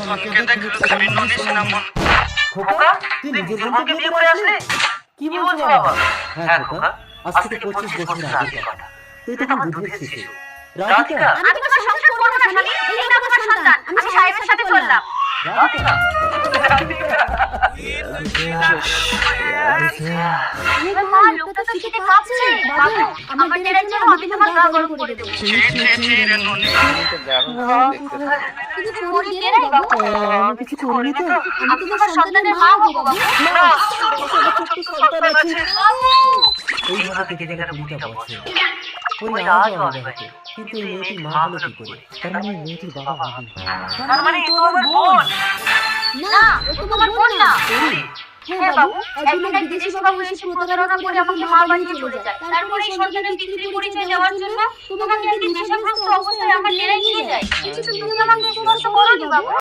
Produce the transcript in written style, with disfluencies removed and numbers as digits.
ধনকে দেখলে তুমি ননিস না মন। খোকা, তুই নিজের বোনকে বিয়ে করে আসলি? কি বলছো বাবা? হ্যাঁ খোকা, আজ থেকে 25 বছর আগের কথা। তুই তখন দুধের শিশু। রাধিকা, আমি তোমার সংসার করব না শালি, এই নাও তোমার সন্তান, আমি সাহেবের সাথে চললাম। রাধিকা, এবার মা, লোকটা তো শীতে কাঁপছে। বাবু, আমার ডেরার জন্য আমি তোমার গা গরম করে দেব। ছি ছি ছি রে ননি। তুমি পরি ডেরাই বাবু। আমি কিছু করিনি তো। আমি তোমার সন্তানের মা হব বাবু। না, আমার ছোট্ট সন্তান আছে। বাবু, এইভাবে কেটে গেল 20টা বছর। পরি আজও আমাদের হাতে। কিন্তু এই মেয়েটির মা হলো কি করে? তার মানে এই মেয়েটির বাবা আমি। তার মানে তো আমার বোন। না, ও তোমার বোন না। পরি, হ্যাঁ বাবু, একদিন এক বিদেশি বাবু এসে প্রতারণা করে আমাকে মা বানিয়ে চলে যায়। তারপর এই সন্তানের পিতৃ পরিচয় দেওয়ার জন্য তোমাকে একদিন নেশাগ্রস্ত অবস্থায় আমার ডেরায় নিয়ে যায়। কিছু তুমি আমাকে স্পষ্ট করোনি বাবু।